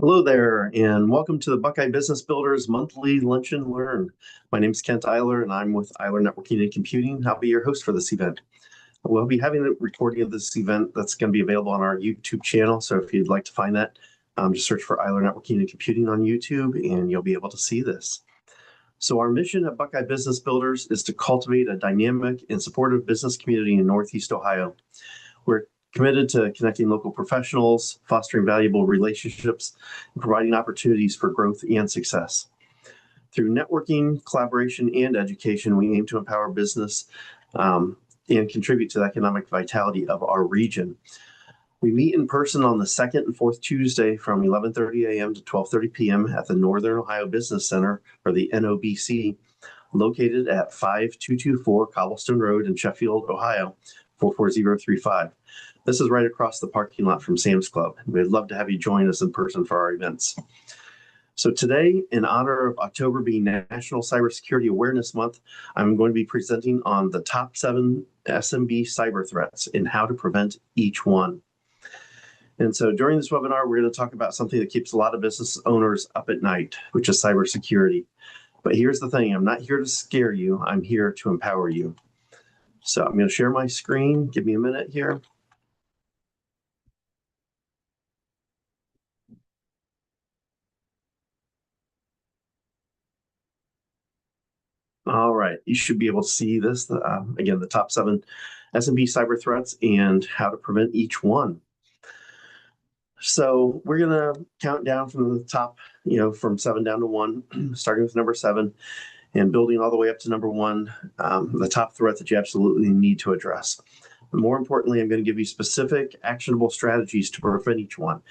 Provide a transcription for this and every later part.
Hello there, and welcome to the Buckeye Business Builders Monthly Lunch and Learn. My name is Kent Eiler, and I'm with Eiler Networking and Computing. I'll be your host for this event. We'll be having a recording of this event that's going to be available on our YouTube channel, so if you'd like to find that, just search for Eiler Networking and Computing on YouTube, and you'll be able to see this. So our mission at Buckeye Business Builders is to cultivate a dynamic and supportive business community in Northeast Ohio. We're committed to connecting local professionals, fostering valuable relationships, and providing opportunities for growth and success. Through networking, collaboration, and education, we aim to empower business and contribute to the economic vitality of our region. We meet in person on the second and fourth Tuesday from 11:30 a.m. to 12:30 p.m. at the Northern Ohio Business Center, or the NOBC, located at 5224 Cobblestone Road in Sheffield, Ohio, 44035. This is right across the parking lot from Sam's Club. We'd love to have you join us in person for our events. So today, in honor of October being National Cybersecurity Awareness Month, I'm going to be presenting on the top 7 SMB cyber threats and how to prevent each one. And so during this webinar, we're going to talk about something that keeps a lot of business owners up at night, which is cybersecurity. But here's the thing, I'm not here to scare you, I'm here to empower you. So I'm going to share my screen. Give me a minute here. All right, you should be able to see this. Again, the top 7 SMB cyber threats and how to prevent each one. So we're going to count down from the top, from 7 down to 1, starting with number 7 and building all the way up to number 1, the top threat that you absolutely need to address. But more importantly, I'm going to give you specific actionable strategies to prevent each one.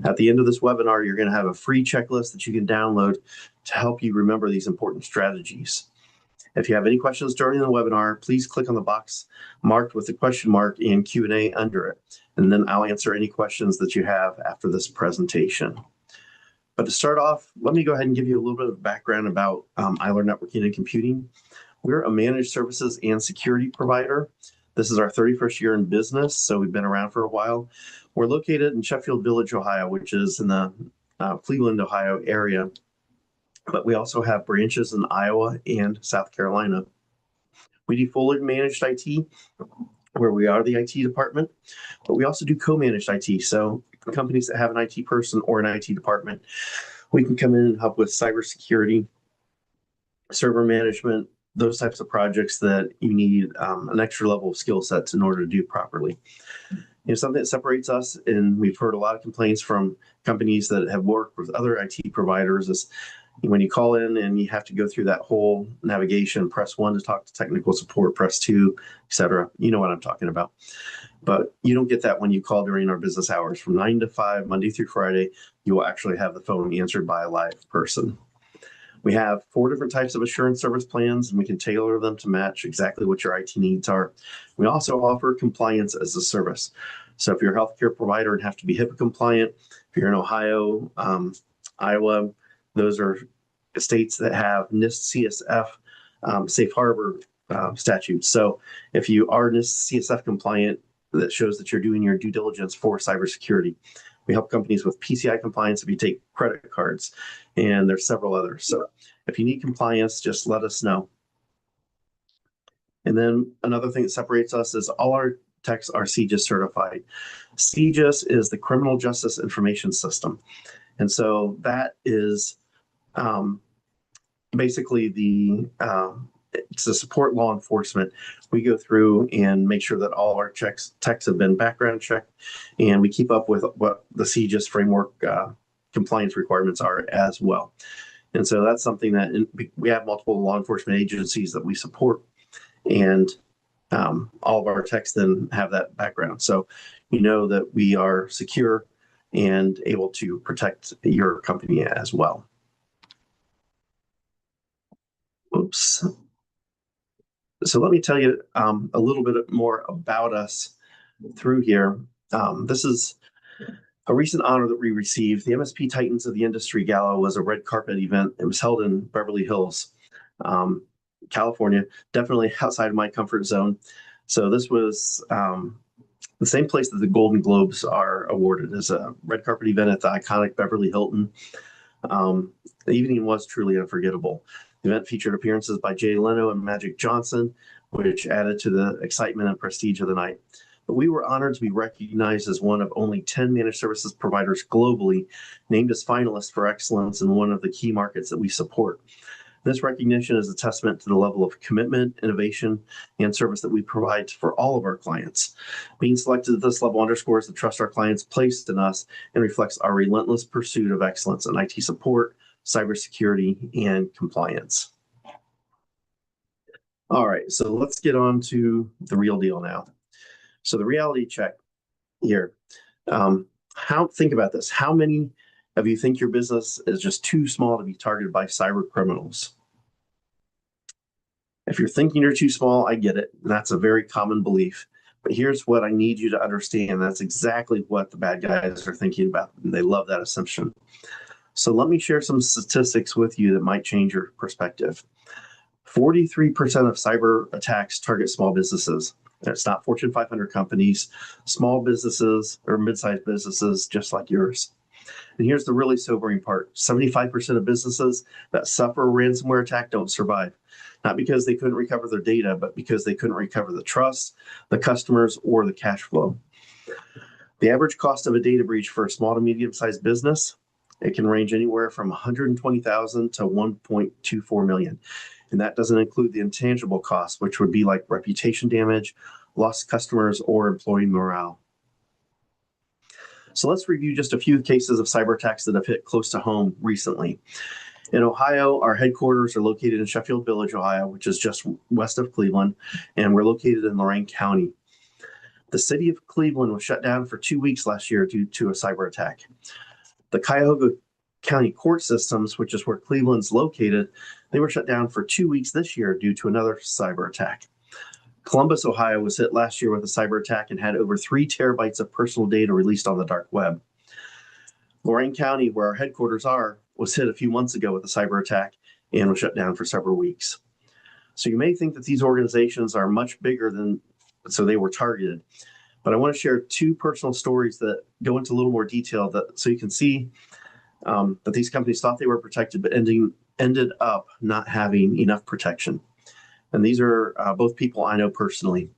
At the end of this webinar, you're going to have a free checklist that you can download to help you remember these important strategies. If you have any questions during the webinar, please click on the box marked with the question mark and Q&A under it, and then I'll answer any questions that you have after this presentation. But to start off, let me go ahead and give you a little bit of background about Eiler Networking and Computing. We're a managed services and security provider. This is our 31st year in business, so we've been around for a while. We're located in Sheffield Village, Ohio, which is in the Cleveland, Ohio area. But we also have branches in Iowa and South Carolina. We do fully managed IT, where we are the IT department, but we also do co-managed IT. So companies that have an IT person or an IT department, we can come in and help with cybersecurity, server management, those types of projects that you need an extra level of skill sets in order to do properly. Something that separates us, and we've heard a lot of complaints from companies that have worked with other IT providers, is when you call in and you have to go through that whole navigation, press 1 to talk to technical support, press 2, etc. You know what I'm talking about. But you don't get that when you call during our business hours. From 9 to 5, Monday through Friday, you will actually have the phone answered by a live person. We have 4 different types of assurance service plans, and we can tailor them to match exactly what your IT needs are. We also offer compliance as a service. So if you're a healthcare provider and have to be HIPAA compliant, if you're in Ohio, Iowa, those are states that have NIST CSF safe harbor statutes. So if you are NIST CSF compliant, that shows that you're doing your due diligence for cybersecurity. We help companies with PCI compliance if you take credit cards, and there's several others. So if you need compliance, just let us know. And then another thing that separates us is all our techs are CJIS certified. CJIS is the Criminal Justice Information System. And so that is basically it's to support law enforcement. We go through and make sure that all our techs have been background checked, and we keep up with what the CJIS framework compliance requirements are as well. And so that's something that we have multiple law enforcement agencies that we support, and all of our techs then have that background. So you know that we are secure and able to protect your company as well. Oops. So let me tell you a little bit more about us through here. This is a recent honor that we received. The MSP Titans of the Industry Gala was a red carpet event. It was held in Beverly Hills, California, definitely outside of my comfort zone. So this was the same place that the Golden Globes are awarded, as a red carpet event at the iconic Beverly Hilton. The evening was truly unforgettable. The event featured appearances by Jay Leno and Magic Johnson, which added to the excitement and prestige of the night. But we were honored to be recognized as one of only 10 managed services providers globally named as finalists for excellence in one of the key markets that we support. This recognition is a testament to the level of commitment, innovation, and service that we provide for all of our clients. Being selected at this level underscores the trust our clients placed in us and reflects our relentless pursuit of excellence in IT support, cybersecurity, and compliance. All right, so let's get on to the real deal now. So the reality check here. Think about this. How many of you think your business is just too small to be targeted by cyber criminals? If you're thinking you're too small, I get it. That's a very common belief. But here's what I need you to understand. That's exactly what the bad guys are thinking about, and they love that assumption. So let me share some statistics with you that might change your perspective. 43% of cyber attacks target small businesses. It's not Fortune 500 companies, small businesses or mid-sized businesses just like yours. And here's the really sobering part. 75% of businesses that suffer a ransomware attack don't survive. Not because they couldn't recover their data, but because they couldn't recover the trust, the customers, or the cash flow. The average cost of a data breach for a small to medium-sized business, it can range anywhere from $120,000 to $1.24 million. And that doesn't include the intangible costs, which would be like reputation damage, lost customers, or employee morale. So let's review just a few cases of cyber attacks that have hit close to home recently. In Ohio, our headquarters are located in Sheffield Village, Ohio, which is just west of Cleveland, and we're located in Lorain County. The city of Cleveland was shut down for 2 weeks last year due to a cyber attack. The Cuyahoga County court systems, which is where Cleveland's located, they were shut down for 2 weeks this year due to another cyber attack. Columbus, Ohio was hit last year with a cyber attack and had over 3 terabytes of personal data released on the dark web. Lorain County, where our headquarters are, was hit a few months ago with a cyber attack and was shut down for several weeks. So you may think that these organizations are much bigger than, so they were targeted. But I want to share 2 personal stories that go into a little more detail so you can see that these companies thought they were protected, but ended up not having enough protection. And these are both people I know personally.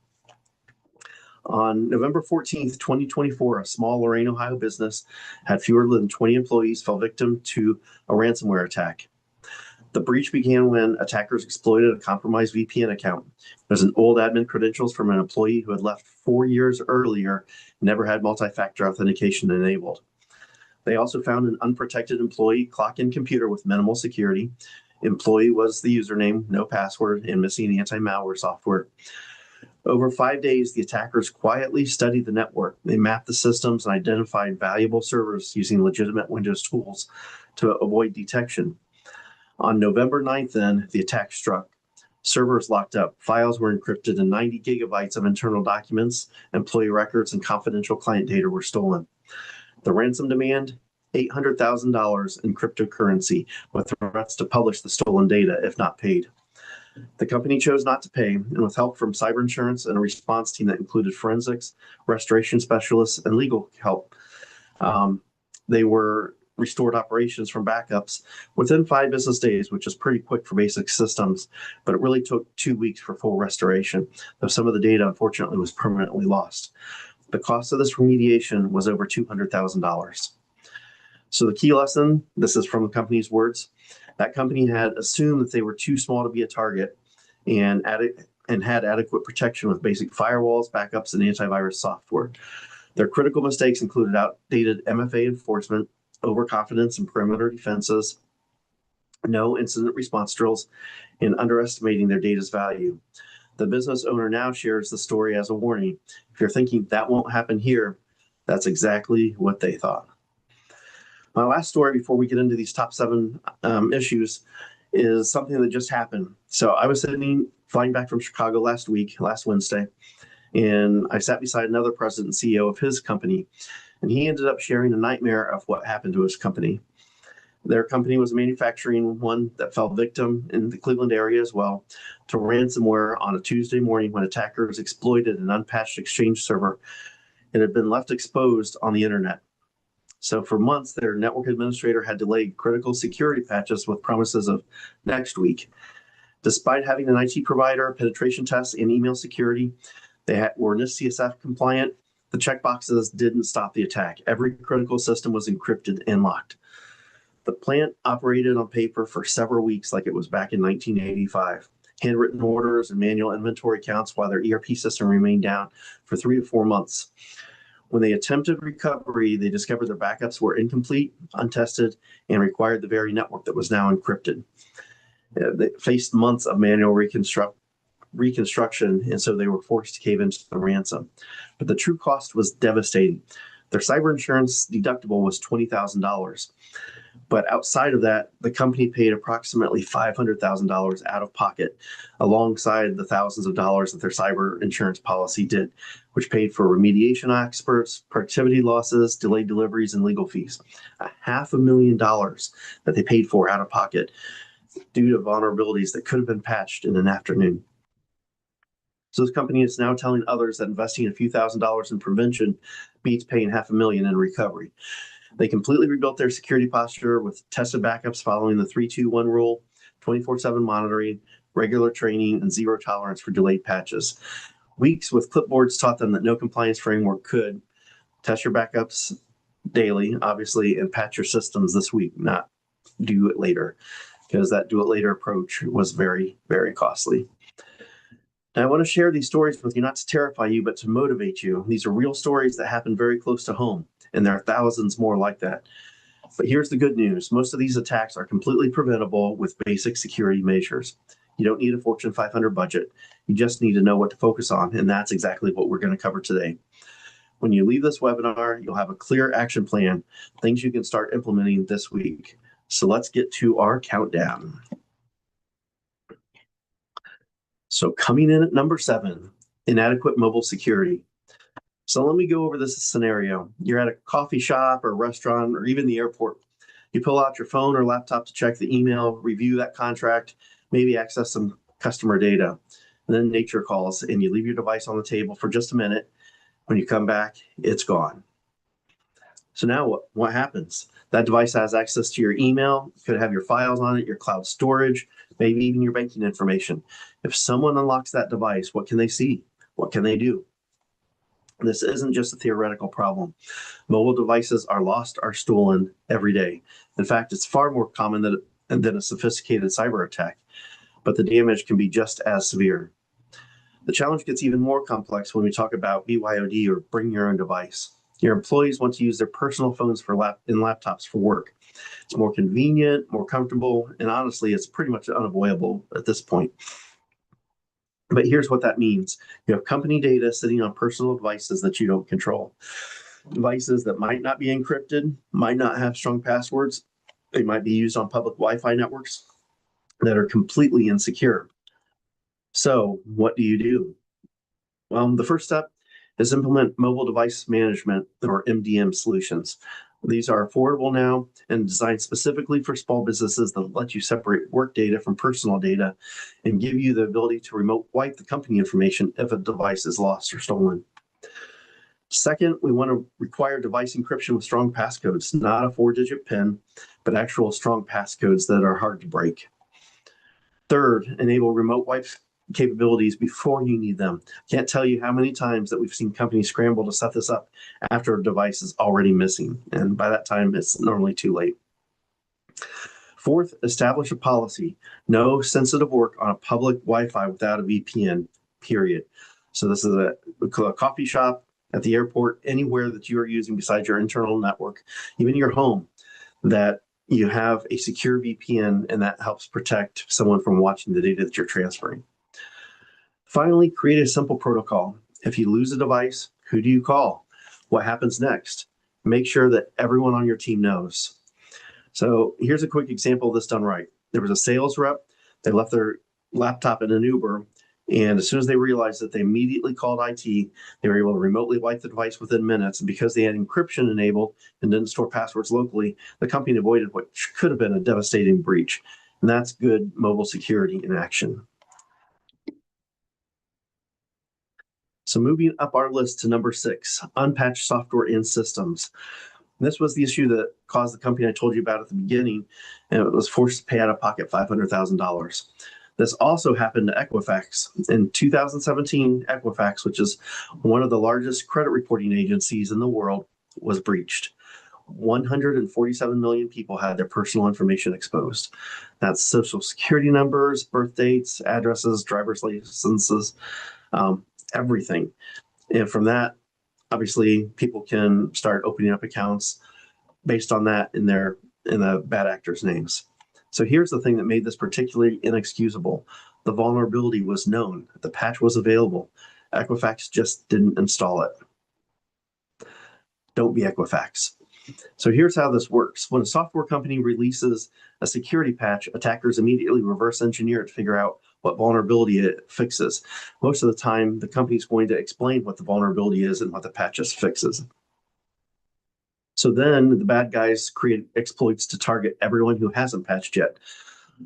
On November 14th, 2024, a small Lorain, Ohio business had fewer than 20 employees fell victim to a ransomware attack. The breach began when attackers exploited a compromised VPN account. There's an old admin credentials from an employee who had left 4 years earlier, never had multi-factor authentication enabled. They also found an unprotected employee clock-in computer with minimal security. Employee was the username, no password, and missing anti-malware software. Over 5 days, the attackers quietly studied the network. They mapped the systems and identified valuable servers using legitimate Windows tools to avoid detection. On November 9th, then, the attack struck. Servers locked up, files were encrypted, and 90 gigabytes of internal documents, employee records, and confidential client data were stolen. The ransom demand, $800,000 in cryptocurrency, with threats to publish the stolen data if not paid. The company chose not to pay, and with help from cyber insurance and a response team that included forensics, restoration specialists, and legal help, they were restored operations from backups within 5 business days, which is pretty quick for basic systems, but it really took 2 weeks for full restoration, though some of the data, unfortunately, was permanently lost. The cost of this remediation was over $200,000. So the key lesson, this is from the company's words, that company had assumed that they were too small to be a target and had adequate protection with basic firewalls, backups, and antivirus software. Their critical mistakes included outdated MFA enforcement, overconfidence in perimeter defenses, no incident response drills, and underestimating their data's value. The business owner now shares the story as a warning. If you're thinking that won't happen here, that's exactly what they thought. My last story before we get into these top 7 issues is something that just happened. So I was flying back from Chicago last Wednesday, and I sat beside another president and CEO of his company, and he ended up sharing a nightmare of what happened to his company. Their company was manufacturing one that fell victim in the Cleveland area as well to ransomware on a Tuesday morning when attackers exploited an unpatched Exchange server It had been left exposed on the internet. So for months, their network administrator had delayed critical security patches with promises of next week. Despite having an IT provider, penetration tests, and email security, were NIST CSF compliant. The checkboxes didn't stop the attack. Every critical system was encrypted and locked. The plant operated on paper for several weeks like it was back in 1985. Handwritten orders and manual inventory counts while their ERP system remained down for 3 to 4 months. When they attempted recovery, they discovered their backups were incomplete, untested, and required the very network that was now encrypted. They faced months of manual reconstruction, and so they were forced to cave into the ransom. But the true cost was devastating. Their cyber insurance deductible was $20,000. But outside of that, the company paid approximately $500,000 out of pocket, alongside the thousands of dollars that their cyber insurance policy did, which paid for remediation experts, productivity losses, delayed deliveries, and legal fees. $500,000 that they paid for out of pocket due to vulnerabilities that could have been patched in an afternoon. So this company is now telling others that investing a few $1,000s in prevention beats paying $500,000 in recovery. They completely rebuilt their security posture with tested backups following the 3-2-1 rule, 24/7 monitoring, regular training, and zero tolerance for delayed patches. Weeks with clipboards taught them that no compliance framework could test your backups daily, obviously, and patch your systems this week, not do it later, because that do it later approach was very, very costly. Now, I want to share these stories with you, not to terrify you, but to motivate you. These are real stories that happen very close to home, and there are thousands more like that. But here's the good news. Most of these attacks are completely preventable with basic security measures. You don't need a Fortune 500 budget. You just need to know what to focus on, and that's exactly what we're going to cover today. When you leave this webinar, you'll have a clear action plan, things you can start implementing this week. So let's get to our countdown. So coming in at number 7, inadequate mobile security. So let me go over this scenario. You're at a coffee shop or restaurant or even the airport. You pull out your phone or laptop to check the email, review that contract, maybe access some customer data. And then nature calls and you leave your device on the table for just a minute. When you come back, it's gone. So now what happens? That device has access to your email, could have your files on it, your cloud storage, maybe even your banking information. If someone unlocks that device, what can they see? What can they do? This isn't just a theoretical problem. Mobile devices are lost or stolen every day. In fact, it's far more common than a sophisticated cyber attack, but the damage can be just as severe. The challenge gets even more complex when we talk about BYOD, or bring your own device. Your employees want to use their personal phones and laptops for work. It's more convenient, more comfortable, and honestly, it's pretty much unavoidable at this point. But here's what that means. You have company data sitting on personal devices that you don't control. Devices that might not be encrypted, might not have strong passwords. They might be used on public Wi-Fi networks that are completely insecure. So what do you do? Well, the first step is implement mobile device management, or MDM solutions. These are affordable now and designed specifically for small businesses that let you separate work data from personal data and give you the ability to remote wipe the company information if a device is lost or stolen. Second, we want to require device encryption with strong passcodes, not a 4-digit PIN, but actual strong passcodes that are hard to break. Third, enable remote wipe capabilities before you need them. Can't tell you how many times that we've seen companies scramble to set this up after a device is already missing. And by that time, it's normally too late. Fourth, establish a policy. No sensitive work on a public Wi-Fi without a VPN, period. So this is a coffee shop, at the airport, anywhere that you are using besides your internal network, even your home, that you have a secure VPN, and that helps protect someone from watching the data that you're transferring. Finally, create a simple protocol. If you lose a device, who do you call? What happens next? Make sure that everyone on your team knows. So here's a quick example of this done right. There was a sales rep. They left their laptop in an Uber, and as soon as they realized that, they immediately called IT. They were able to remotely wipe the device within minutes. And because they had encryption enabled and didn't store passwords locally, the company avoided what could have been a devastating breach. And that's good mobile security in action. So moving up our list to number 6, unpatched software and systems. This was the issue that caused the company I told you about at the beginning, and it was forced to pay out of pocket $500,000. This also happened to Equifax. In 2017, Equifax, which is one of the largest credit reporting agencies in the world, was breached. 147 million people had their personal information exposed. That's social security numbers, birth dates, addresses, driver's licenses, everything. And from that, obviously, people can start opening up accounts based on that in the bad actors' names. So here's the thing that made this particularly inexcusable. The vulnerability was known. The patch was available. Equifax just didn't install it. Don't be Equifax. So here's how this works. When a software company releases a security patch, attackers immediately reverse engineer it to figure out what vulnerability it fixes. Most of the time, the company is going to explain what the vulnerability is and what the patch just fixes. So then the bad guys create exploits to target everyone who hasn't patched yet.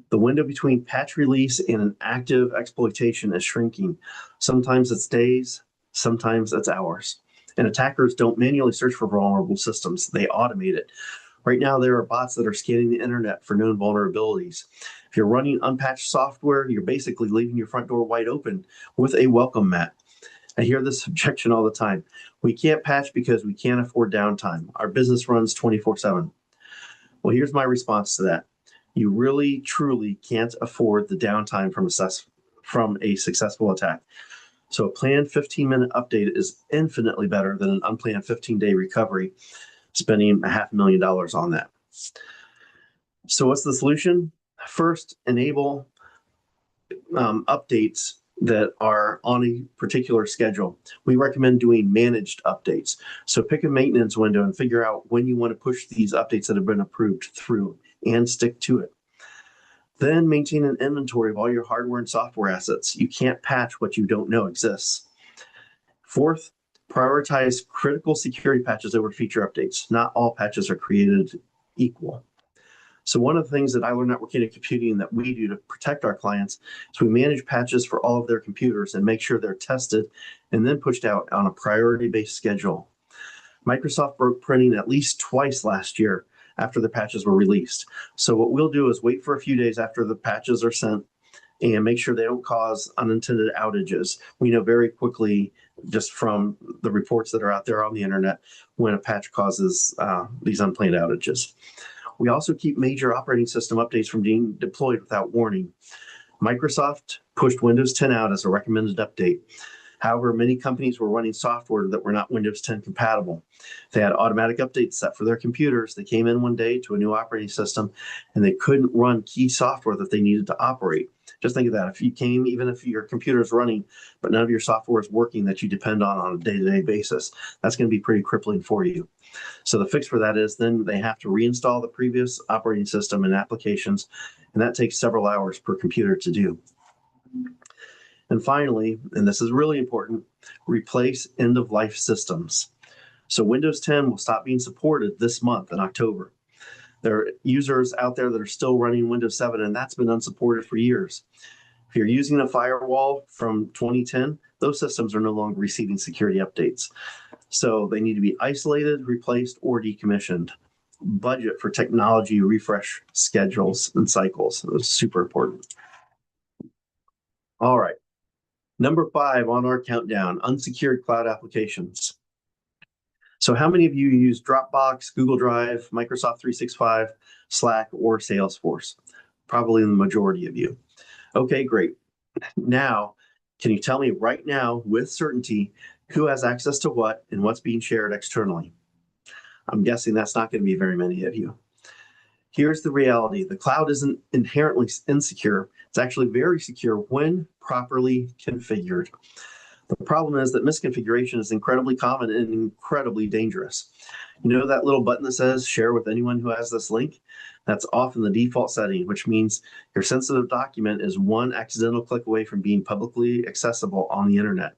The window between patch release and an active exploitation is shrinking. Sometimes it's days, sometimes it's hours. And attackers don't manually search for vulnerable systems, they automate it. Right now, there are bots that are scanning the internet for known vulnerabilities. If you're running unpatched software, you're basically leaving your front door wide open with a welcome mat. I hear this objection all the time. We can't patch because we can't afford downtime. Our business runs 24/7. Well, here's my response to that. You really, truly can't afford the downtime from a successful attack. So a planned 15-minute update is infinitely better than an unplanned 15-day recovery, spending $500,000 on that. So what's the solution? First, enable updates that are on a particular schedule. We recommend doing managed updates. So pick a maintenance window and figure out when you want to push these updates that have been approved through and stick to it. Then maintain an inventory of all your hardware and software assets. You can't patch what you don't know exists. Fourth, prioritize critical security patches over feature updates. Not all patches are created equal. So one of the things that Eiler Networking and Computing that we do to protect our clients is we manage patches for all of their computers and make sure they're tested and then pushed out on a priority-based schedule. Microsoft broke printing at least twice last year after the patches were released. So what we'll do is wait for a few days after the patches are sent and make sure they don't cause unintended outages. We know very quickly, just from the reports that are out there on the internet, when a patch causes these unplanned outages. We also keep major operating system updates from being deployed without warning. Microsoft pushed Windows 10 out as a recommended update. However, many companies were running software that were not Windows 10 compatible. They had automatic updates set for their computers. They came in one day to a new operating system and they couldn't run key software that they needed to operate. Just think of that. If you came, even if your computer is running, but none of your software is working that you depend on a day-to-day basis, that's going to be pretty crippling for you. So the fix for that is then they have to reinstall the previous operating system and applications, and that takes several hours per computer to do. And finally, and this is really important, replace end-of-life systems. So Windows 10 will stop being supported this month in October. There are users out there that are still running Windows 7, and that's been unsupported for years. If you're using a firewall from 2010, those systems are no longer receiving security updates. So they need to be isolated, replaced, or decommissioned. Budget for technology refresh schedules and cycles. It was super important. All right. Number 5 on our countdown, unsecured cloud applications. So how many of you use Dropbox, Google Drive, Microsoft 365, Slack, or Salesforce? Probably the majority of you. Okay, great. Now, can you tell me right now with certainty who has access to what and what's being shared externally? I'm guessing that's not going to be very many of you. Here's the reality. The cloud isn't inherently insecure. It's actually very secure when properly configured. The problem is that misconfiguration is incredibly common and incredibly dangerous. You know that little button that says share with anyone who has this link? That's often the default setting, which means your sensitive document is one accidental click away from being publicly accessible on the internet.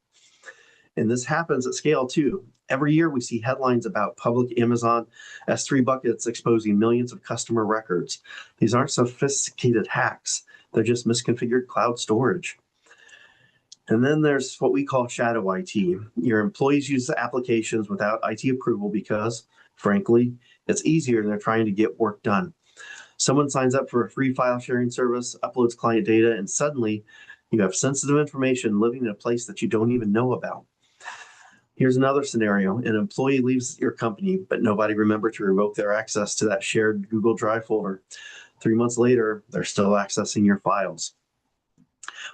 And this happens at scale too. Every year we see headlines about public Amazon S3 buckets exposing millions of customer records. These aren't sophisticated hacks. They're just misconfigured cloud storage. And then there's what we call shadow IT. Your employees use the applications without IT approval because, frankly, it's easier and they're trying to get work done. Someone signs up for a free file sharing service, uploads client data, and suddenly you have sensitive information living in a place that you don't even know about. Here's another scenario. An employee leaves your company, but nobody remembered to revoke their access to that shared Google Drive folder. 3 months later, they're still accessing your files.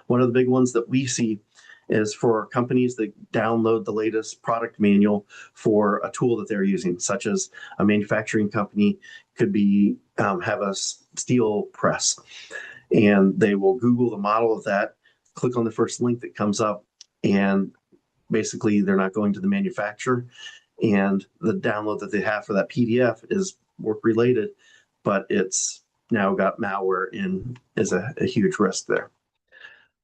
One of the big ones that we see is for companies that download the latest product manual for a tool that they're using, such as a manufacturing company could be have a steel press, and they will Google the model of that, click on the first link that comes up, and basically they're not going to the manufacturer, and the download that they have for that PDF is work related, but it's now got malware and is a huge risk there.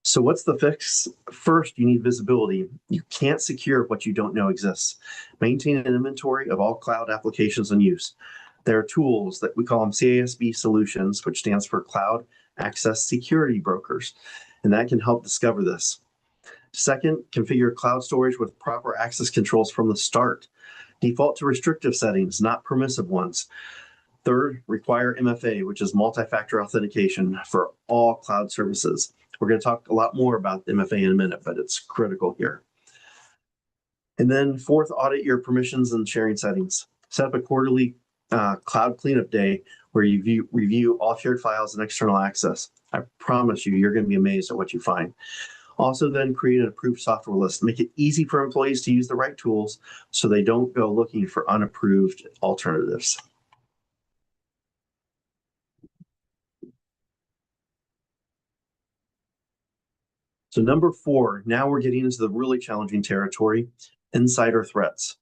So what's the fix? First, you need visibility. You can't secure what you don't know exists. Maintain an inventory of all cloud applications in use. There are tools that we call them CASB solutions, which stands for Cloud Access Security Brokers, and that can help discover this. Second, configure cloud storage with proper access controls from the start. Default to restrictive settings, not permissive ones. Third, require MFA, which is multi-factor authentication for all cloud services. We're going to talk a lot more about MFA in a minute, but it's critical here. And then fourth, audit your permissions and sharing settings. Set up a quarterly cloud cleanup day where you review all shared files and external access. I promise you, you're going to be amazed at what you find. Also then create an approved software list. Make it easy for employees to use the right tools so they don't go looking for unapproved alternatives. So number 4, now we're getting into the really challenging territory, insider threats.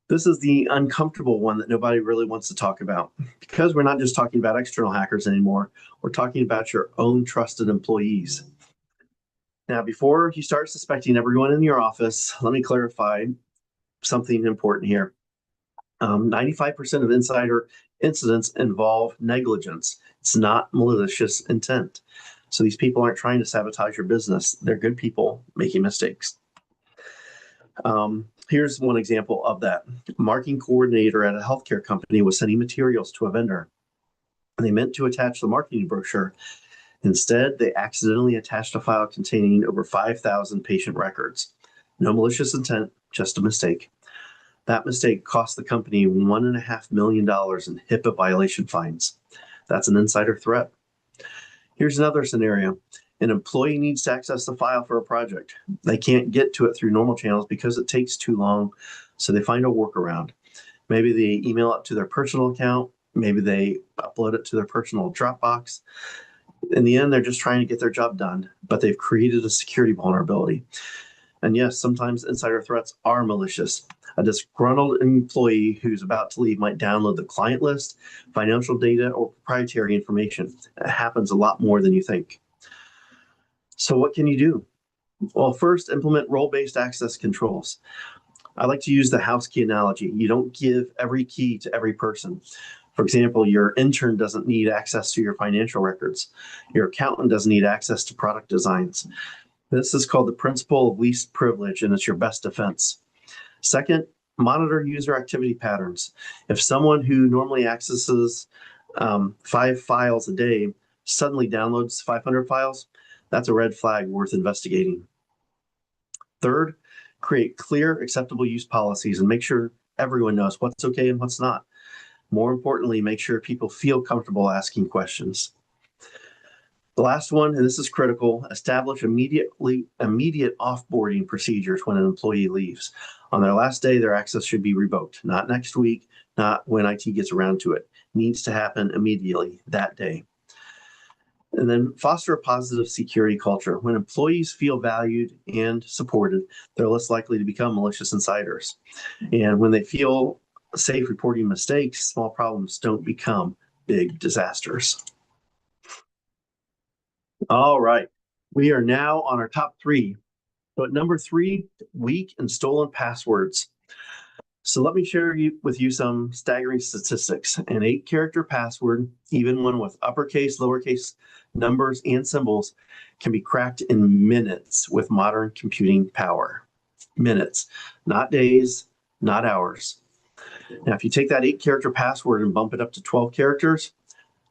This is the uncomfortable one that nobody really wants to talk about, because we're not just talking about external hackers anymore. We're talking about your own trusted employees. Now, before you start suspecting everyone in your office, let me clarify something important here. 95% of insider incidents involve negligence. It's not malicious intent. So these people aren't trying to sabotage your business. They're good people making mistakes. Here's one example of that. A marketing coordinator at a healthcare company was sending materials to a vendor. And they meant to attach the marketing brochure. Instead, they accidentally attached a file containing over 5,000 patient records. No malicious intent, just a mistake. That mistake cost the company $1.5 million in HIPAA violation fines. That's an insider threat. Here's another scenario. An employee needs to access the file for a project. They can't get to it through normal channels because it takes too long, so they find a workaround. Maybe they email it to their personal account. Maybe they upload it to their personal Dropbox. In the end, they're just trying to get their job done, but they've created a security vulnerability. And yes, sometimes insider threats are malicious. A disgruntled employee who's about to leave might download the client list, financial data, or proprietary information. It happens a lot more than you think. So what can you do? Well, first, implement role-based access controls. I like to use the house key analogy. You don't give every key to every person. For example, your intern doesn't need access to your financial records. Your accountant doesn't need access to product designs. This is called the principle of least privilege, and it's your best defense. Second, monitor user activity patterns. If someone who normally accesses 5 files a day suddenly downloads 500 files, that's a red flag worth investigating. Third, create clear, acceptable use policies and make sure everyone knows what's okay and what's not. More importantly, make sure people feel comfortable asking questions. The last one, and this is critical, establish immediate offboarding procedures when an employee leaves. On their last day, their access should be revoked, not next week, not when IT gets around to it. It needs to happen immediately that day. And then foster a positive security culture. When employees feel valued and supported, they're less likely to become malicious insiders. And when they feel safe reporting mistakes, small problems don't become big disasters. All right, we are now on our top 3. So at number 3, weak and stolen passwords. So let me share with you some staggering statistics. An 8-character password, even one with uppercase, lowercase numbers, and symbols, can be cracked in minutes with modern computing power. Minutes, not days, not hours. Now, if you take that 8-character password and bump it up to 12 characters,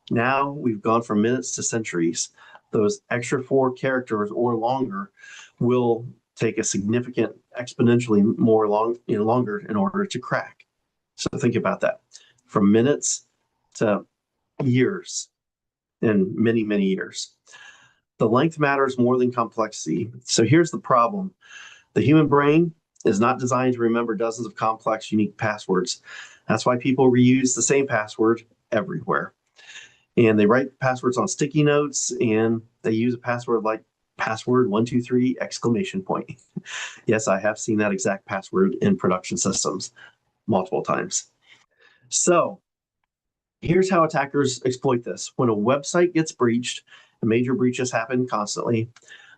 now we've gone from minutes to centuries. Those extra 4 characters or longer will take a significant exponentially longer in order to crack. So think about that. From minutes to years, and many, many years. The length matters more than complexity. So here's the problem. The human brain is not designed to remember dozens of complex, unique passwords. That's why people reuse the same password everywhere. And they write passwords on sticky notes, and they use a password like password 123 exclamation point. Yes, I have seen that exact password in production systems multiple times. So here's how attackers exploit this. When a website gets breached, and major breaches happen constantly,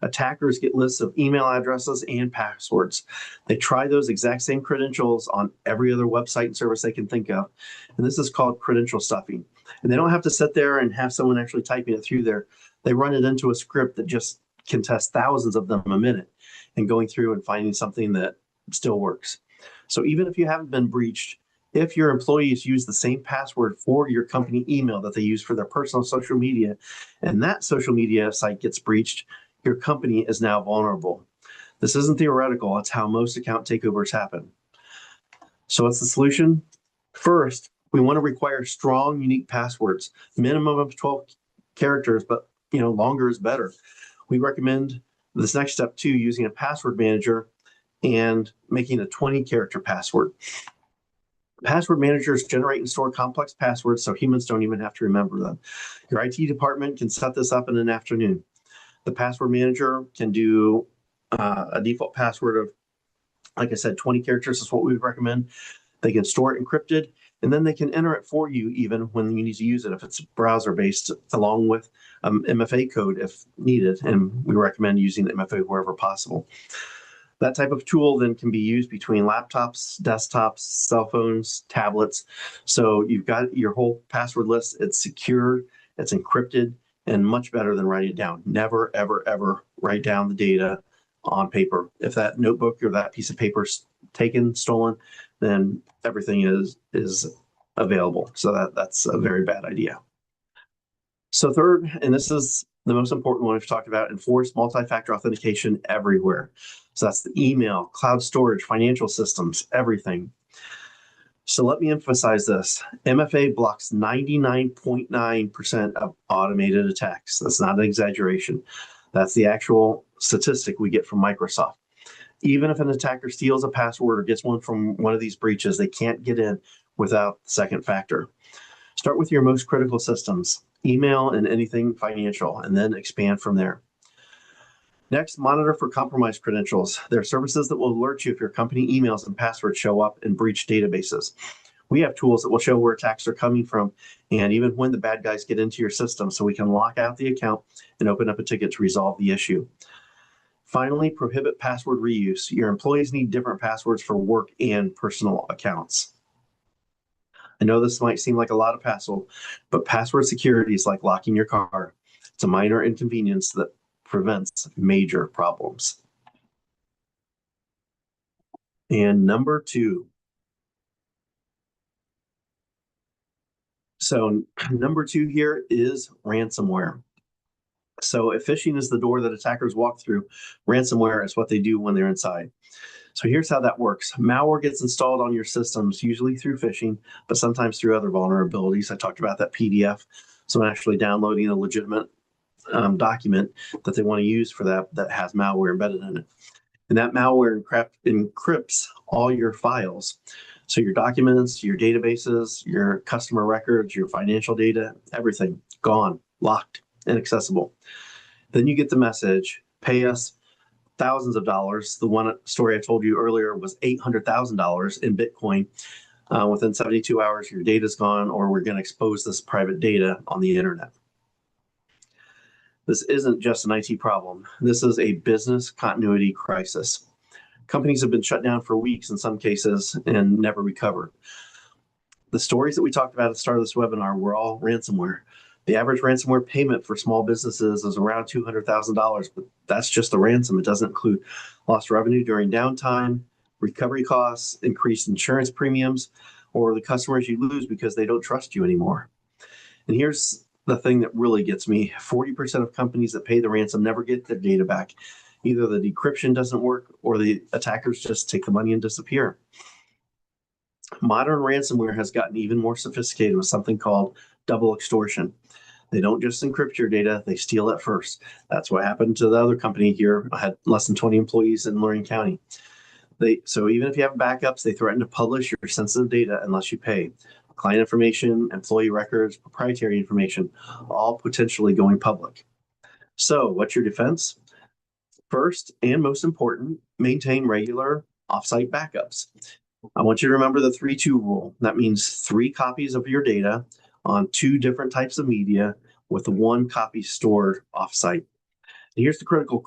attackers get lists of email addresses and passwords. They try those exact same credentials on every other website and service they can think of. And this is called credential stuffing. And they don't have to sit there and have someone actually typing it through there. They run it into a script that just can test thousands of them a minute and going through and finding something that still works. So even if you haven't been breached, if your employees use the same password for your company email that they use for their personal social media, and that social media site gets breached, your company is now vulnerable. This isn't theoretical. It's how most account takeovers happen. So what's the solution? First, we want to require strong, unique passwords, minimum of 12 characters, but longer is better. We recommend this next step too, using a password manager and making a 20-character password. Password managers generate and store complex passwords so humans don't even have to remember them. Your IT department can set this up in an afternoon. The password manager can do a default password of, like I said, 20 characters is what we would recommend. They can store it encrypted, and then they can enter it for you even when you need to use it if it's browser-based, along with MFA code if needed, and we recommend using MFA wherever possible. That type of tool then can be used between laptops, desktops, cell phones, tablets. So you've got your whole password list. It's secure, it's encrypted, and much better than writing it down. Never, ever, ever write down the data on paper. If that notebook or that piece of paper is taken, stolen, then everything is available. So that's a very bad idea. So third, and this is the most important one we've talked about, enforce multi-factor authentication everywhere. So that's the email, cloud storage, financial systems, everything. So let me emphasize this. MFA blocks 99.9% of automated attacks. That's not an exaggeration. That's the actual statistic we get from Microsoft. Even if an attacker steals a password or gets one from one of these breaches, they can't get in without the second factor. Start with your most critical systems, email and anything financial, and then expand from there. Next, monitor for compromised credentials. There are services that will alert you if your company emails and passwords show up in breached databases. We have tools that will show where attacks are coming from and even when the bad guys get into your system, so we can lock out the account and open up a ticket to resolve the issue. Finally, prohibit password reuse. Your employees need different passwords for work and personal accounts. I know this might seem like a lot of hassle, but password security is like locking your car. It's a minor inconvenience that prevents major problems. And number 2. So number 2 here is ransomware. So if phishing is the door that attackers walk through, ransomware is what they do when they're inside. So here's how that works. Malware gets installed on your systems, usually through phishing, but sometimes through other vulnerabilities. I talked about that PDF. So I'm actually downloading a legitimate document that they want to use for that has malware embedded in it. And that malware encrypts all your files. So your documents, your databases, your customer records, your financial data, everything gone, locked, inaccessible. Then you get the message, pay us thousands of dollars. The one story I told you earlier was $800,000 in Bitcoin. Within 72 hours, your data's gone, or we're going to expose this private data on the internet. This isn't just an IT problem. This is a business continuity crisis. Companies have been shut down for weeks in some cases and never recovered. The stories that we talked about at the start of this webinar were all ransomware. The average ransomware payment for small businesses is around $200,000, but that's just the ransom. It doesn't include lost revenue during downtime, recovery costs, increased insurance premiums, or the customers you lose because they don't trust you anymore. And here's the thing that really gets me. 40% of companies that pay the ransom never get their data back. Either the decryption doesn't work or the attackers just take the money and disappear. Modern ransomware has gotten even more sophisticated with something called double extortion. They don't just encrypt your data, they steal it first. That's what happened to the other company here. I had less than 20 employees in Lorraine County. So even if you have backups, they threaten to publish your sensitive data unless you pay. Client information, employee records, proprietary information, all potentially going public. So what's your defense? First, and most important, maintain regular offsite backups. I want you to remember the 3-2 rule. That means 3 copies of your data on 2 different types of media with 1 copy stored offsite. And here's the critical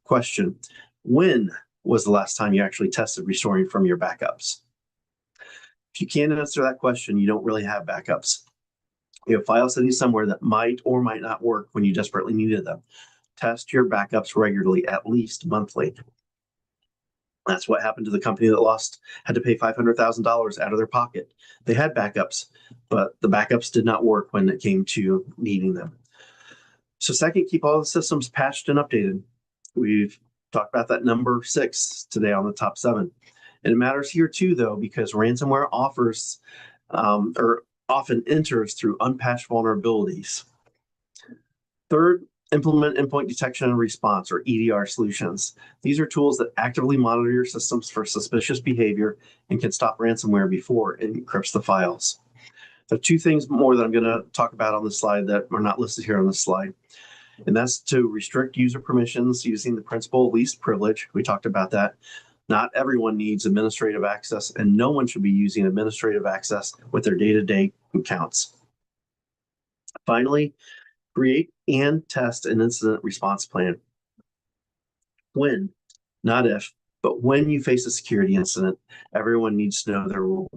question. When was the last time you actually tested restoring from your backups? If you can't answer that question, you don't really have backups. You have files sitting somewhere that might or might not work when you desperately needed them. Test your backups regularly, at least monthly. That's what happened to the company that had to pay $500,000 out of their pocket. They had backups, but the backups did not work when it came to needing them. So second, keep all the systems patched and updated. We've talked about that number 6 today on the top 7. And it matters here too, though, because ransomware offers or often enters through unpatched vulnerabilities. Third, implement endpoint detection and response, or EDR solutions. These are tools that actively monitor your systems for suspicious behavior and can stop ransomware before it encrypts the files. There are 2 things more that I'm going to talk about on the slide that are not listed here on the slide. And that's to restrict user permissions using the principle of least privilege. We talked about that. Not everyone needs administrative access, and no one should be using administrative access with their day-to-day accounts. Finally, create and test an incident response plan. When, not if, but when you face a security incident, everyone needs to know their role.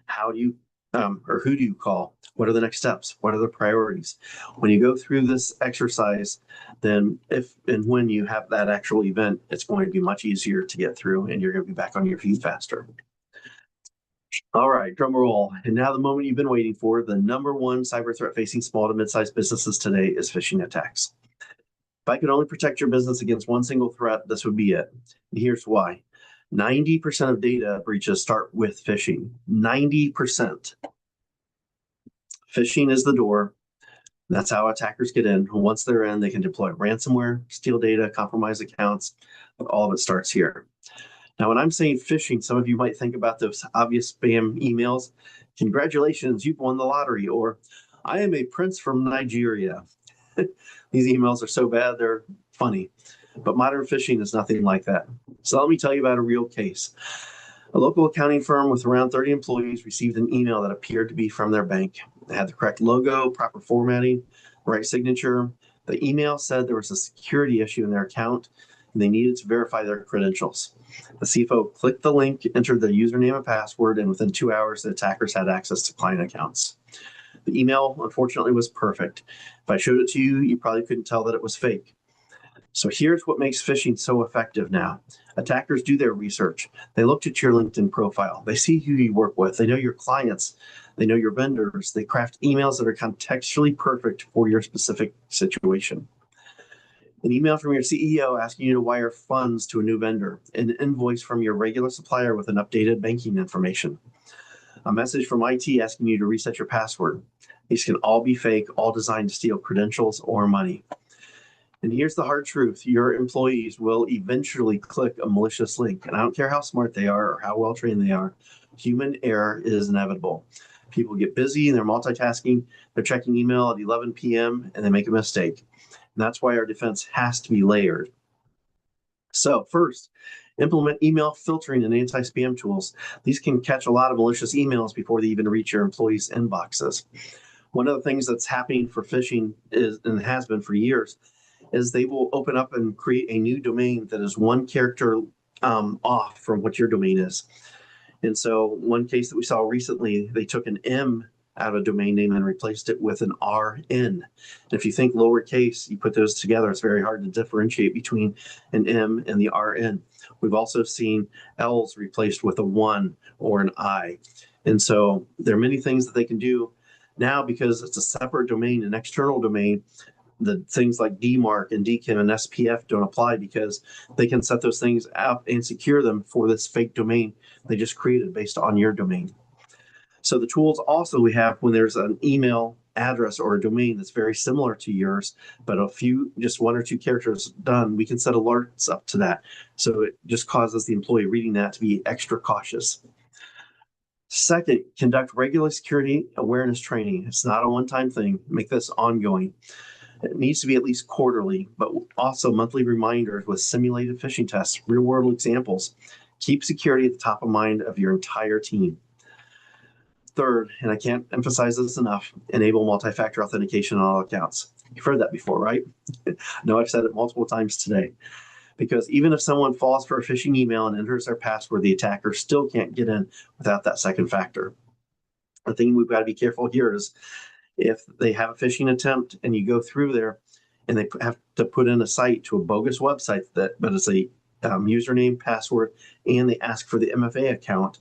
How do you, or who do you call? What are the next steps? What are the priorities? When you go through this exercise, then if and when you have that actual event, it's going to be much easier to get through and you're going to be back on your feet faster. All right, drum roll. And now the moment you've been waiting for, the number 1 cyber threat facing small to mid-sized businesses today is phishing attacks. If I could only protect your business against one single threat, this would be it. And here's why. 90% of data breaches start with phishing. 90%. Phishing is the door. That's how attackers get in. Once they're in, they can deploy ransomware, steal data, compromise accounts, but all of it starts here. Now, when I'm saying phishing, some of you might think about those obvious spam emails. Congratulations, you've won the lottery, or I am a prince from Nigeria. These emails are so bad, they're funny. But modern phishing is nothing like that. So let me tell you about a real case. A local accounting firm with around 30 employees received an email that appeared to be from their bank. It had the correct logo, proper formatting, right signature. The email said there was a security issue in their account and they needed to verify their credentials. The CFO clicked the link, entered their username and password, and within 2 hours, the attackers had access to client accounts. The email, unfortunately, was perfect. If I showed it to you, you probably couldn't tell that it was fake. So here's what makes phishing so effective now. Attackers do their research. They looked at your LinkedIn profile. They see who you work with. They know your clients. They know your vendors. They craft emails that are contextually perfect for your specific situation. An email from your CEO asking you to wire funds to a new vendor. An invoice from your regular supplier with an updated banking information. A message from IT asking you to reset your password. These can all be fake, all designed to steal credentials or money. And here's the hard truth. Your employees will eventually click a malicious link. And I don't care how smart they are or how well trained they are. Human error is inevitable. People get busy and they're multitasking. They're checking email at 11 p.m. and they make a mistake. And that's why our defense has to be layered. So first, implement email filtering and anti-spam tools. These can catch a lot of malicious emails before they even reach your employees' inboxes. One of the things that's happening for phishing is, and has been for years, is they will open up and create a new domain that is one character off from what your domain is. And so one case that we saw recently, they took an M out of a domain name and replaced it with an RN. And if you think lowercase, you put those together, it's very hard to differentiate between an M and the RN. We've also seen L's replaced with a 1 or an I. And so there are many things that they can do now because it's a separate domain, an external domain. The things like DMARC and DKIM and SPF don't apply because they can set those things up and secure them for this fake domain they just created based on your domain. So the tools also we have when there's an email address or a domain that's very similar to yours, but just 1 or 2 characters done, we can set alerts up to that. So it just causes the employee reading that to be extra cautious. Second, conduct regular security awareness training. It's not a one-time thing. Make this ongoing. It needs to be at least quarterly, but also monthly reminders with simulated phishing tests, real-world examples. Keep security at the top of mind of your entire team. Third, and I can't emphasize this enough, enable multi-factor authentication on all accounts. You've heard that before, right? No, I've said it multiple times today. Because even if someone falls for a phishing email and enters their password, the attacker still can't get in without that second factor. The thing we've got to be careful here is if they have a phishing attempt and you go through there and they have to put in a site to a bogus website but it's a username, password, and they ask for the MFA account,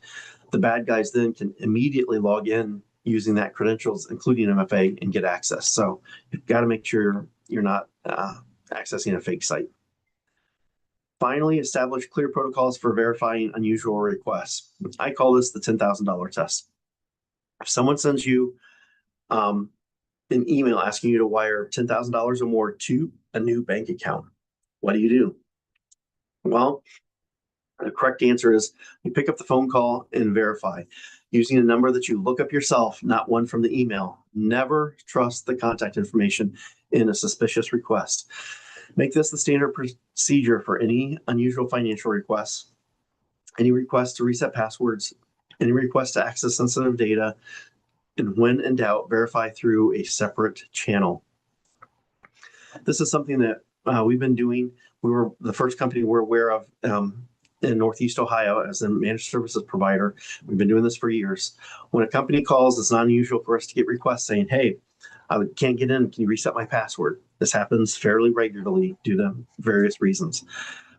the bad guys then can immediately log in using that credentials, including MFA, and get access. So you've got to make sure you're not accessing a fake site. Finally, establish clear protocols for verifying unusual requests. I call this the $10,000 test. If someone sends you an email asking you to wire $10,000 or more to a new bank account, what do? Well, the correct answer is you pick up the phone call and verify using a number that you look up yourself, not one from the email. Never trust the contact information in a suspicious request. Make this the standard procedure for any unusual financial requests, any request to reset passwords, any request to access sensitive data, and when in doubt, verify through a separate channel. This is something that we've been doing. We were the first company we're aware of in Northeast Ohio as a managed services provider. We've been doing this for years. When a company calls, it's not unusual for us to get requests saying, hey, I can't get in. Can you reset my password? This happens fairly regularly due to various reasons.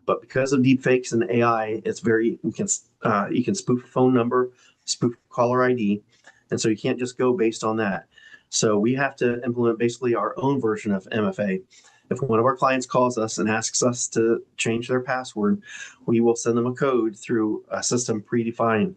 But because of deepfakes and AI, it's you can spoof a phone number, spoof caller ID, and so you can't just go based on that. So we have to implement basically our own version of MFA. If one of our clients calls us and asks us to change their password, we will send them a code through a system predefined.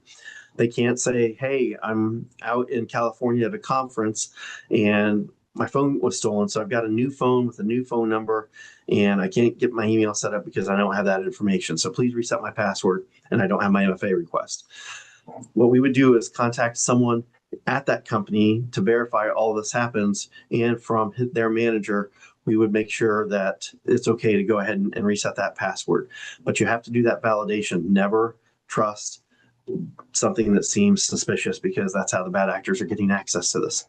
They can't say, hey, I'm out in California at a conference and my phone was stolen, so I've got a new phone with a new phone number and I can't get my email set up because I don't have that information. So please reset my password and I don't have my MFA request. What we would do is contact someone at that company to verify all this happens, and from their manager, we would make sure that it's okay to go ahead and reset that password. But you have to do that validation. Never trust something that seems suspicious because that's how the bad actors are getting access to this.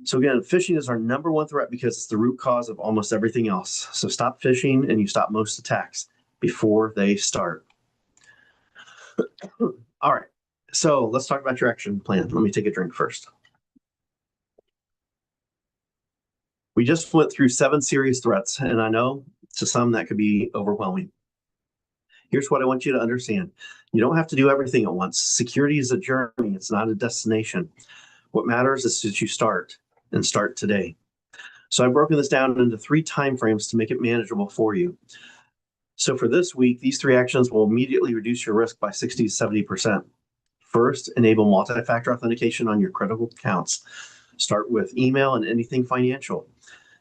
So again, phishing is our number one threat because it's the root cause of almost everything else. So stop phishing and you stop most attacks before they start. All right, so let's talk about your action plan. Let me take a drink first. We just went through 7 serious threats, and I know to some that could be overwhelming. Here's what I want you to understand. You don't have to do everything at once. Security is a journey. It's not a destination. What matters is that you start and start today. So I've broken this down into 3 time frames to make it manageable for you. So for this week, these 3 actions will immediately reduce your risk by 60 to 70%. First, enable multi-factor authentication on your critical accounts. Start with email and anything financial.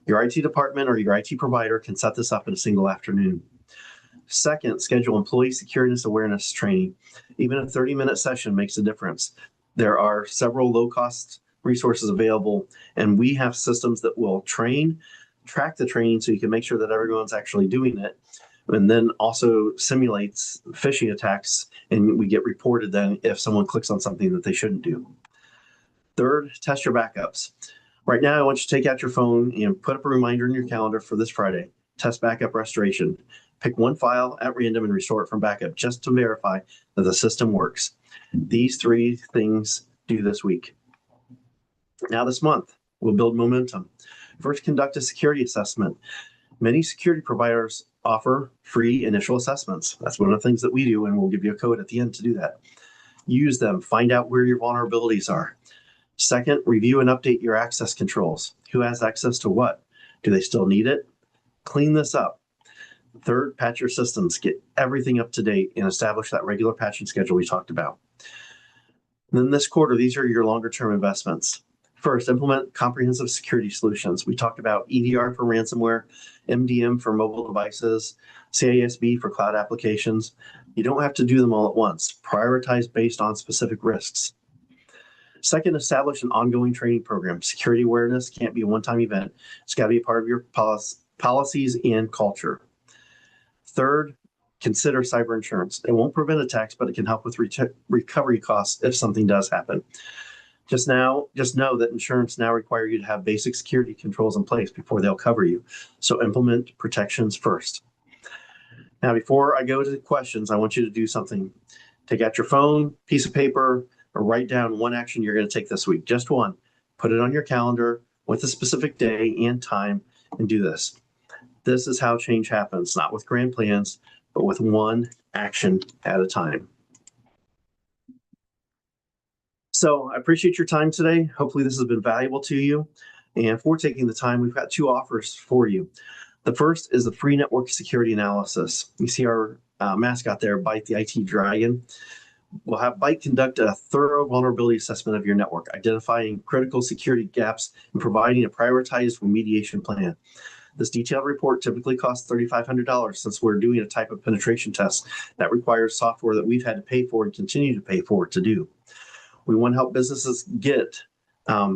Your IT department or your IT provider can set this up in a single afternoon. Second, schedule employee security awareness training. Even a 30-minute session makes a difference. There are several low-cost resources available, and we have systems that will track the training so you can make sure that everyone's actually doing it, and then also simulates phishing attacks, and we get reported then if someone clicks on something that they shouldn't do. Third, test your backups. Right now, I want you to take out your phone and put up a reminder in your calendar for this Friday. Test backup restoration. Pick one file at random and restore it from backup just to verify that the system works. These 3 things do this week. Now this month, we'll build momentum. First, conduct a security assessment. Many security providers offer free initial assessments. That's one of the things that we do, and we'll give you a code at the end to do that. Use them. Find out where your vulnerabilities are. Second, review and update your access controls. Who has access to what? Do they still need it? Clean this up. Third, patch your systems. Get everything up to date and establish that regular patching schedule we talked about. And then this quarter, these are your longer term investments. First, implement comprehensive security solutions. We talked about EDR for ransomware, MDM for mobile devices, CASB for cloud applications. You don't have to do them all at once. Prioritize based on specific risks. Second, establish an ongoing training program. Security awareness can't be a one-time event. It's got to be a part of your policies and culture. Third, consider cyber insurance. It won't prevent attacks, but it can help with recovery costs if something does happen. Just know that insurance now requires you to have basic security controls in place before they'll cover you. So implement protections first. Now, before I go to the questions, I want you to do something. Take out your phone, piece of paper, or write down one action you're going to take this week. Just one. Put it on your calendar with a specific day and time and do this. This is how change happens, not with grand plans, but with one action at a time. So I appreciate your time today. Hopefully this has been valuable to you. And for taking the time, we've got 2 offers for you. The first is the free network security analysis. You see our mascot there, Byte the IT Dragon. We'll have Byte conduct a thorough vulnerability assessment of your network, identifying critical security gaps and providing a prioritized remediation plan. This detailed report typically costs $3,500 since we're doing a type of penetration test that requires software that we've had to pay for and continue to pay for to do. We want to help businesses get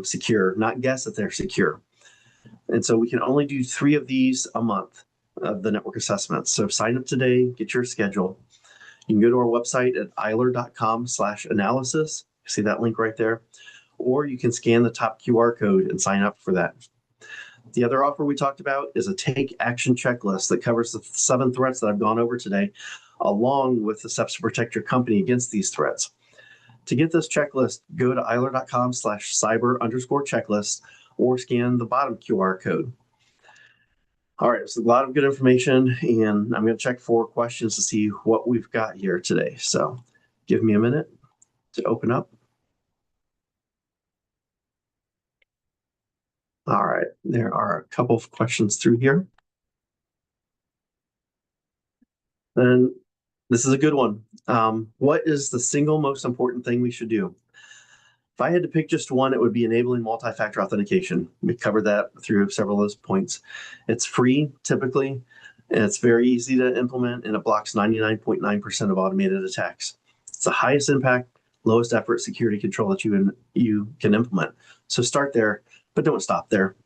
secure, not guess that they're secure. And so we can only do 3 of these a month of the network assessments. So sign up today, get your schedule. You can go to our website at eiler.com/analysis. See that link right there? Or you can scan the top QR code and sign up for that. The other offer we talked about is a take action checklist that covers the 7 threats that I've gone over today, along with the steps to protect your company against these threats. To get this checklist, go to eiler.com/cyber_checklist or scan the bottom QR code. All right, so a lot of good information, and I'm going to check for questions to see what we've got here today. So give me a minute to open up. All right, there are a couple of questions through here. And this is a good one. What is the single most important thing we should do? If I had to pick just one, it would be enabling multi-factor authentication. We covered that through several of those points. It's free, typically, and it's very easy to implement, and it blocks 99.9% of automated attacks. It's the highest impact, lowest effort security control that you can implement. So start there, but don't stop there.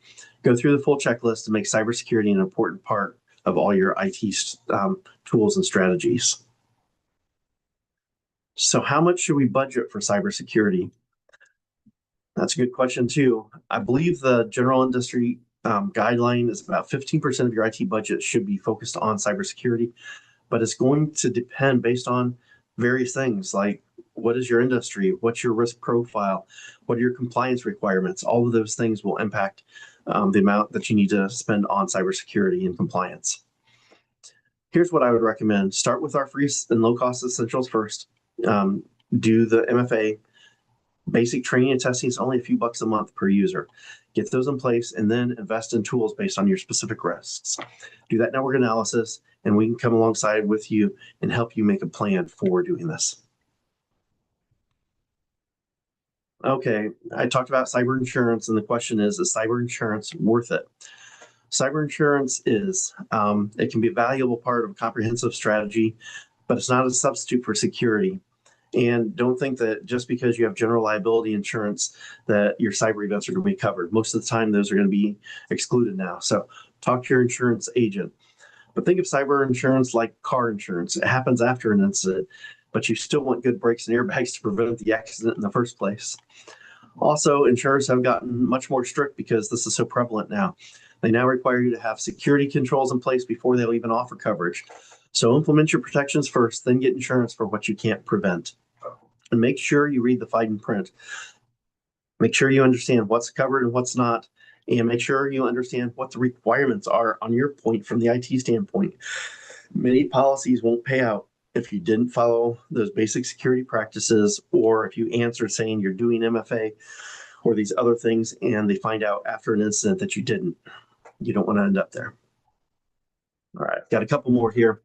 Go through the full checklist to make cybersecurity an important part of all your IT tools and strategies. So how much should we budget for cybersecurity? That's a good question too. I believe the general industry guideline is about 15% of your IT budget should be focused on cybersecurity, but it's going to depend based on various things like what is your industry, what's your risk profile, what are your compliance requirements. All of those things will impact the amount that you need to spend on cybersecurity and compliance. Here's what I would recommend. Start with our free and low-cost essentials first. Do the MFA. Basic training and testing is only a few bucks a month per user. Get those in place and then invest in tools based on your specific risks. Do that network analysis, and we can come alongside with you and help you make a plan for doing this. Okay, I talked about cyber insurance, and the question is cyber insurance worth it? Cyber insurance is. It can be a valuable part of a comprehensive strategy, but it's not a substitute for security. And don't think that just because you have general liability insurance that your cyber events are going to be covered. Most of the time, those are going to be excluded now. So talk to your insurance agent. But think of cyber insurance like car insurance. It happens after an incident, but you still want good brakes and airbags to prevent the accident in the first place. Also, insurers have gotten much more strict because this is so prevalent now. They now require you to have security controls in place before they'll even offer coverage. So implement your protections first, then get insurance for what you can't prevent. And make sure you read the fine print. Make sure you understand what's covered and what's not, and make sure you understand what the requirements are on your point from the IT standpoint. Many policies won't pay out if you didn't follow those basic security practices, or if you answer saying you're doing MFA or these other things and they find out after an incident that you didn't. You don't want to end up there. All right, got a couple more here.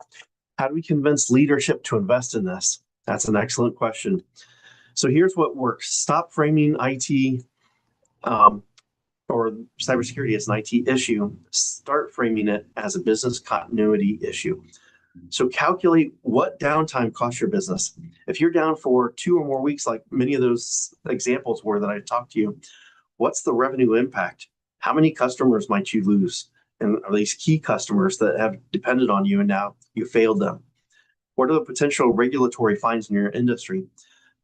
How do we convince leadership to invest in this? That's an excellent question. So here's what works. Stop framing IT or cybersecurity as an IT issue. Start framing it as a business continuity issue. So calculate what downtime costs your business. If you're down for 2 or more weeks, like many of those examples were that I talked to you, what's the revenue impact? How many customers might you lose? And are these key customers that have depended on you and now you failed them? What are the potential regulatory fines in your industry?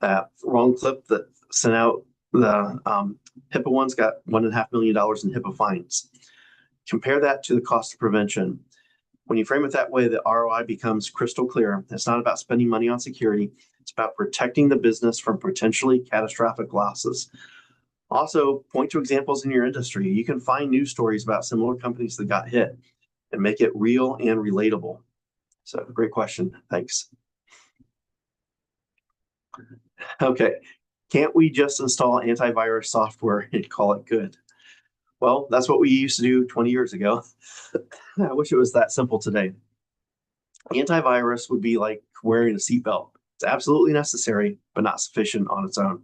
That wrong clip that sent out the HIPAA ones got $1.5 million in HIPAA fines. Compare that to the cost of prevention. When you frame it that way, the ROI becomes crystal clear. It's not about spending money on security. It's about protecting the business from potentially catastrophic losses. Also, point to examples in your industry. You can find news stories about similar companies that got hit and make it real and relatable. So, great question. Thanks. Okay, can't we just install antivirus software and call it good? Well, that's what we used to do 20 years ago. I wish it was that simple today. Antivirus would be like wearing a seatbelt. It's absolutely necessary, but not sufficient on its own.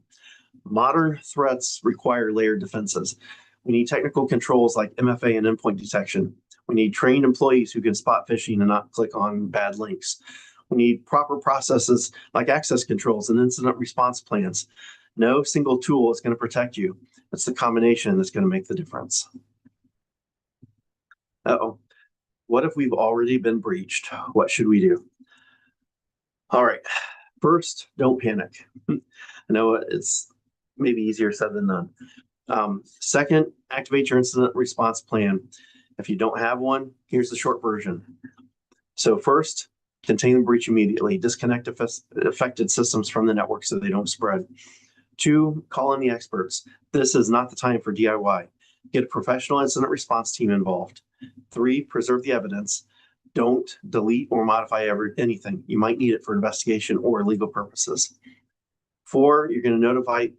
Modern threats require layered defenses. We need technical controls like MFA and endpoint detection. We need trained employees who can spot phishing and not click on bad links. We need proper processes like access controls and incident response plans. No single tool is going to protect you. It's the combination that's going to make the difference. Uh-oh. What if we've already been breached? What should we do? All right. First, don't panic. I know it's maybe easier said than done. Second, activate your incident response plan. If you don't have one, here's the short version. So first, contain the breach immediately. Disconnect affected systems from the network so they don't spread. 2, call in the experts. This is not the time for DIY. Get a professional incident response team involved. 3, preserve the evidence. Don't delete or modify anything. You might need it for investigation or legal purposes. 4, you're going to notify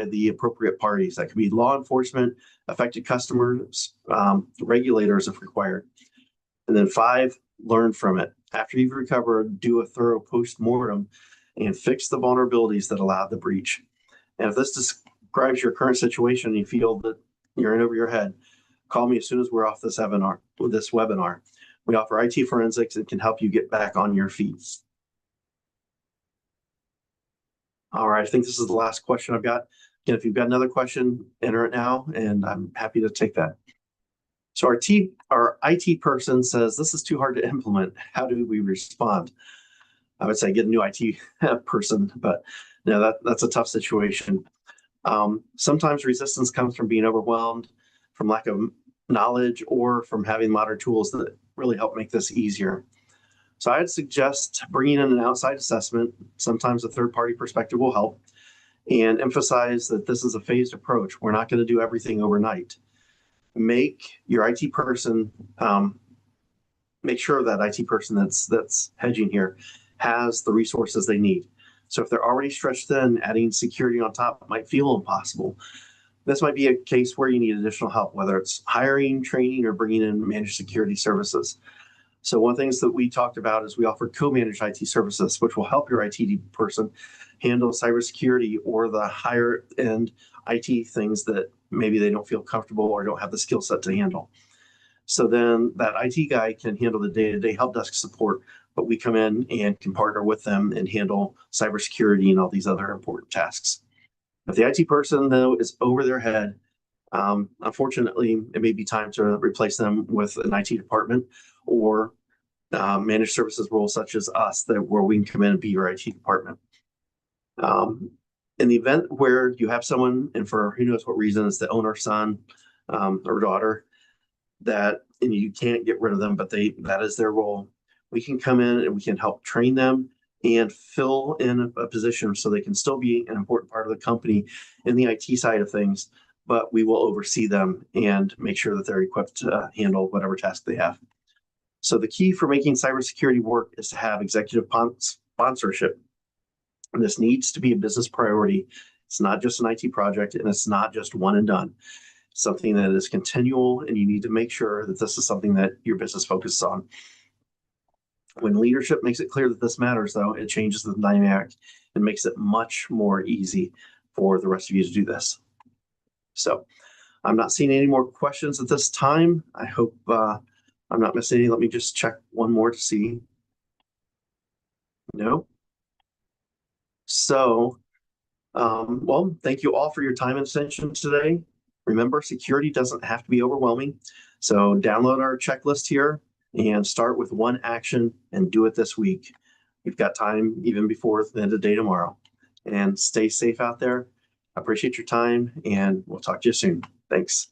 the appropriate parties. That could be law enforcement, affected customers, regulators if required. And then 5, learn from it. After you've recovered, do a thorough post-mortem and fix the vulnerabilities that allowed the breach. And if this describes your current situation and you feel that you're in over your head, call me as soon as we're off this webinar. We offer IT forensics and can help you get back on your feet. All right, I think this is the last question I've got. Again, if you've got another question, enter it now, and I'm happy to take that. So our IT person says, this is too hard to implement. How do we respond? I would say get a new IT person, but no, that's a tough situation. Sometimes resistance comes from being overwhelmed, from lack of knowledge, or from having modern tools that really help make this easier. So I'd suggest bringing in an outside assessment. Sometimes a third-party perspective will help, and emphasize that this is a phased approach. We're not going to do everything overnight. Make your IT person, make sure that IT person that's hedging here has the resources they need. So if they're already stretched thin, adding security on top might feel impossible. This might be a case where you need additional help, whether it's hiring, training, or bringing in managed security services. So one of the things that we talked about is we offer co-managed IT services, which will help your IT person handle cybersecurity or the higher end IT things that maybe they don't feel comfortable or don't have the skill set to handle. So then that IT guy can handle the day-to-day help desk support, but we come in and can partner with them and handle cybersecurity and all these other important tasks. If the IT person, though, is over their head, unfortunately, it may be time to replace them with an IT department or managed services roles such as us, where we can come in and be your IT department. In the event where you have someone, and for who knows what reason, it's the owner's son or daughter, that, and you can't get rid of them, but that is their role. We can come in and we can help train them and fill in a position so they can still be an important part of the company in the IT side of things, but we will oversee them and make sure that they're equipped to handle whatever task they have. So the key for making cybersecurity work is to have executive sponsorship. And this needs to be a business priority. It's not just an IT project, and it's not just one and done. It's something that is continual, and you need to make sure that this is something that your business focuses on. When leadership makes it clear that this matters, though, it changes the dynamic and makes it much more easy for the rest of you to do this. So I'm not seeing any more questions at this time. I hope I'm not missing any. Let me just check one more to see. No. So, well, thank you all for your time and attention today. Remember, security doesn't have to be overwhelming. So download our checklist here and start with one action and do it this week. You've got time even before the end of the day tomorrow. And stay safe out there. I appreciate your time, and we'll talk to you soon. Thanks.